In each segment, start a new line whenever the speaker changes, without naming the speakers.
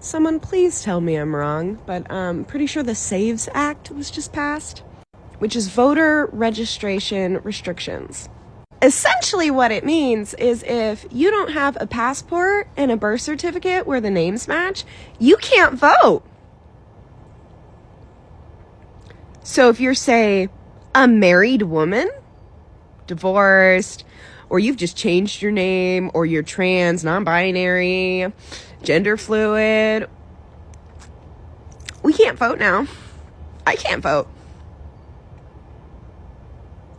Someone please tell me I'm wrong, but I'm pretty sure the SAVES Act was just passed, which is voter registration restrictions. Essentially what it means is if you don't have a passport and a birth certificate where the names match, you can't vote. So if you're, say, a married woman, divorced, or you've just changed your name, or you're trans, non-binary, gender fluid, we can't vote now. I can't vote.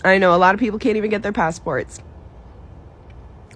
I know a lot of people can't even get their passports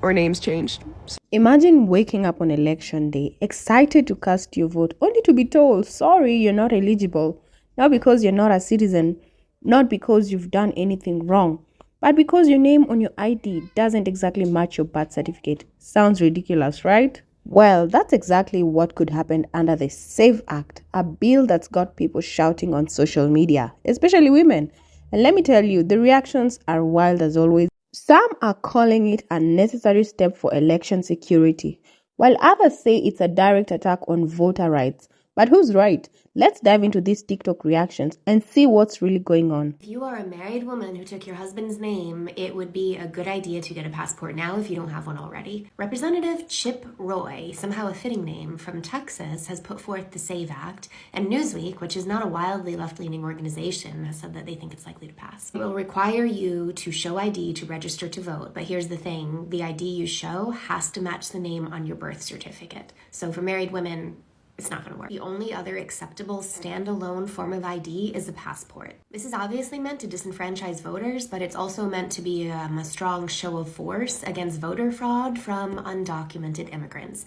or names changed.
Imagine waking up on election day, excited to cast your vote, only to be told, sorry, you're not eligible. Not because you're not a citizen, not because you've done anything wrong, but because your name on your ID doesn't exactly match your birth certificate. Sounds ridiculous, right? Well, that's exactly what could happen under the SAVE Act, a bill that's got people shouting on social media, especially women. And let me tell you, the reactions are wild as always. Some are calling it a necessary step for election security, while others say it's a direct attack on voter rights. But who's right? Let's dive into these TikTok reactions and see what's really going on.
If you are a married woman who took your husband's name, it would be a good idea to get a passport now if you don't have one already. Representative Chip Roy, somehow a fitting name, from Texas, has put forth the SAVE Act, and Newsweek, which is not a wildly left-leaning organization, has said that they think it's likely to pass. It will require you to show ID to register to vote, but here's the thing, the ID you show has to match the name on your birth certificate. So for married women, it's not going to work. The only other acceptable standalone form of ID is a passport. This is obviously meant to disenfranchise voters, but it's also meant to be a strong show of force against voter fraud from undocumented immigrants.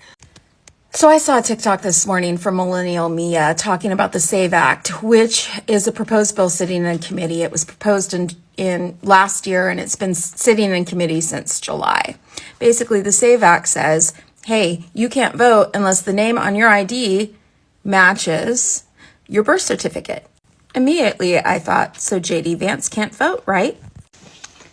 So I saw a TikTok this morning from Millennial Mia talking about the SAVE Act, which is a proposed bill sitting in committee. It was proposed in last year, and it's been sitting in committee since July. Basically, the SAVE Act says, hey, you can't vote unless the name on your ID matches your birth certificate. Immediately, I thought, so JD Vance can't vote, right?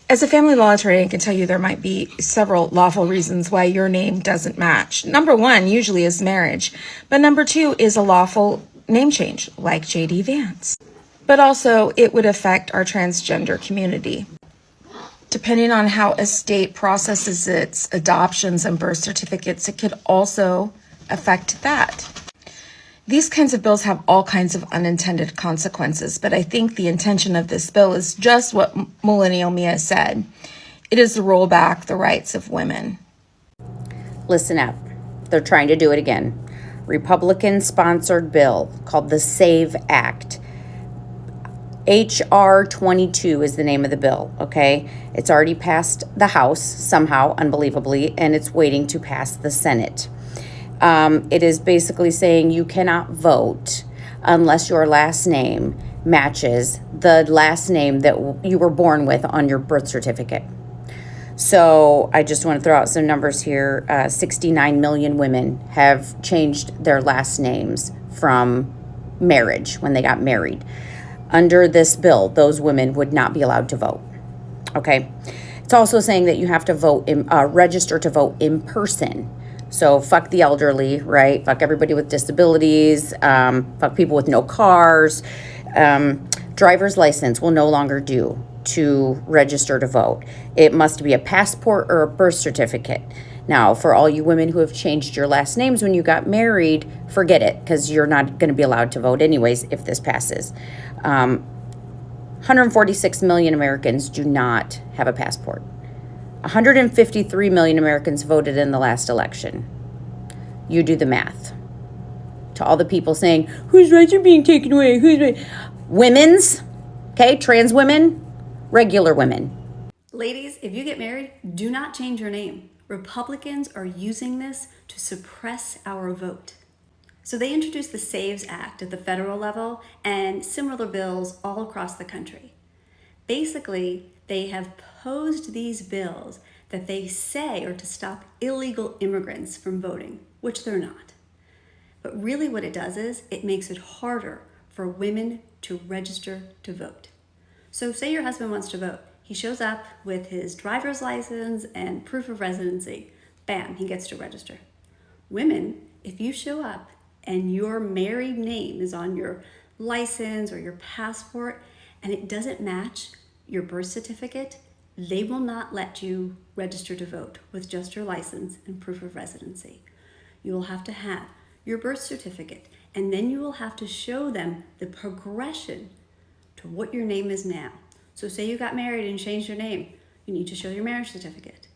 As a family law attorney, I can tell you there might be several lawful reasons why your name doesn't match. Number one usually is marriage, but number two is a lawful name change, like JD Vance. But also, it would affect our transgender community. Depending on how a state processes its adoptions and birth certificates, it could also affect that. These kinds of bills have all kinds of unintended consequences, but I think the intention of this bill is just what Millennial Mia said. It is to roll back the rights of women.
Listen up. They're trying to do it again. Republican-sponsored bill called the SAVE Act. HR 22 is the name of the bill, okay? It's already passed the House, somehow, unbelievably, and it's waiting to pass the Senate. It is basically saying you cannot vote unless your last name matches the last name that you were born with on your birth certificate. So I just want to throw out some numbers here. 69 million women have changed their last names from marriage when they got married. Under this bill, those women would not be allowed to vote. Okay. It's also saying that you have to vote, register to vote in person. So fuck the elderly, right? Fuck everybody with disabilities. Fuck people with no cars. Driver's license will no longer do to register to vote. It must be a passport or a birth certificate. Now, for all you women who have changed your last names when you got married, forget it, because you're not going to be allowed to vote anyways if this passes. 146 million Americans do not have a passport. 153 million Americans voted in the last election. You do the math. To all the people saying, whose rights are being taken away? Whose rights? Women's, okay, trans women, regular women.
Ladies, if you get married, do not change your name. Republicans are using this to suppress our vote. So they introduced the SAVES Act at the federal level and similar bills all across the country. Basically, they have posed these bills that they say are to stop illegal immigrants from voting, which they're not. But really what it does is it makes it harder for women to register to vote. So say your husband wants to vote. He shows up with his driver's license and proof of residency. Bam, he gets to register. Women, if you show up and your married name is on your license or your passport and it doesn't match your birth certificate, they will not let you register to vote with just your license and proof of residency. You will have to have your birth certificate, and then you will have to show them the progression to what your name is now. So say you got married and changed your name, you need to show your marriage certificate.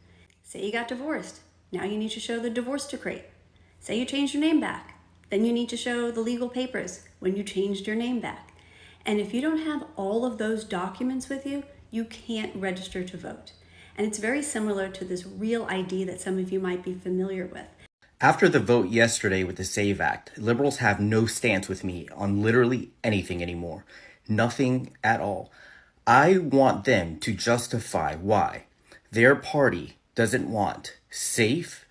Say you got divorced, now you need to show the divorce decree. Say you changed your name back, then you need to show the legal papers when you changed your name back. And if you don't have all of those documents with you, you can't register to vote. And it's very similar to this Real ID that some of you might be familiar with.
After the vote yesterday with the SAVE Act, liberals have no stance with me on literally anything anymore. Nothing at all. I want them to justify why their party doesn't want safe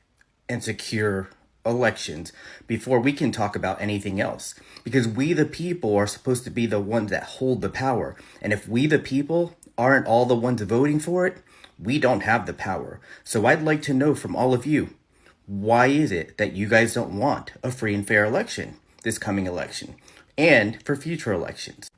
and secure elections before we can talk about anything else. Because we the people are supposed to be the ones that hold the power. And if we the people aren't all the ones voting for it, we don't have the power. So I'd like to know from all of you, why is it that you guys don't want a free and fair election this coming election and for future elections?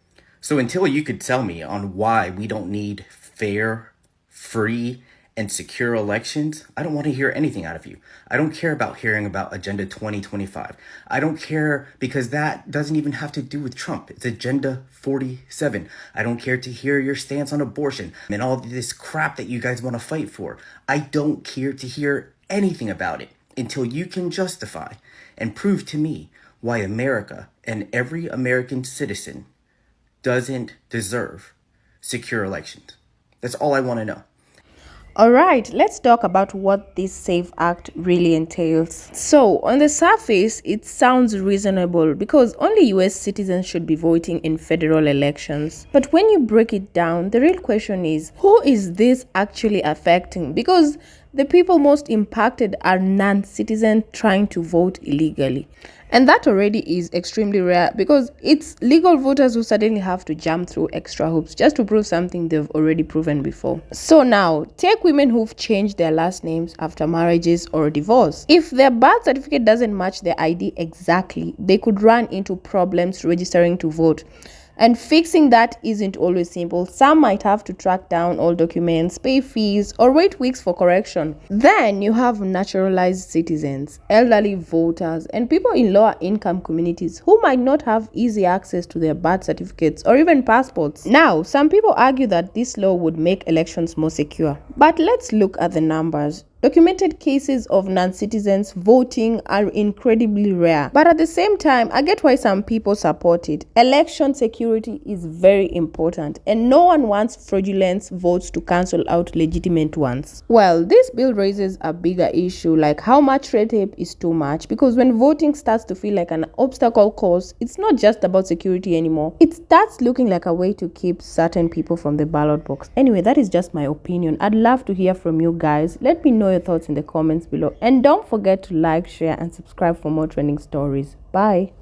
So until you could tell me on why we don't need fair, free, and secure elections, I don't want to hear anything out of you. I don't care about hearing about Agenda 2025. I don't care because that doesn't even have to do with Trump. It's Agenda 47. I don't care to hear your stance on abortion and all this crap that you guys want to fight for. I don't care to hear anything about it until you can justify and prove to me why America and every American citizen doesn't deserve secure elections. That's all I want to know.
All right, let's talk about what this SAVE Act really entails. So, on the surface, it sounds reasonable because only US citizens should be voting in federal elections. But when you break it down, the real question is, who is this actually affecting? Because the people most impacted are non-citizens trying to vote illegally. And that already is extremely rare because it's legal voters who suddenly have to jump through extra hoops just to prove something they've already proven before. So now, take women who've changed their last names after marriages or divorce. If their birth certificate doesn't match their ID exactly, they could run into problems registering to vote. And fixing that isn't always simple. Some might have to track down all documents, pay fees, or wait weeks for correction. Then you have naturalized citizens, elderly voters, and people in lower income communities who might not have easy access to their birth certificates or even passports. Now, some people argue that this law would make elections more secure. But let's look at the numbers. Documented cases of non-citizens voting are incredibly rare. But at the same time, I get why some people support it. Election security is very important, and no one wants fraudulent votes to cancel out legitimate ones. Well, this bill raises a bigger issue, like how much red tape is too much, because when voting starts to feel like an obstacle course, it's not just about security anymore. It starts looking like a way to keep certain people from the ballot box. Anyway, that is just my opinion. I'd love to hear from you guys. Let me know your thoughts in the comments below, and don't forget to like, share, and subscribe for more trending stories. Bye.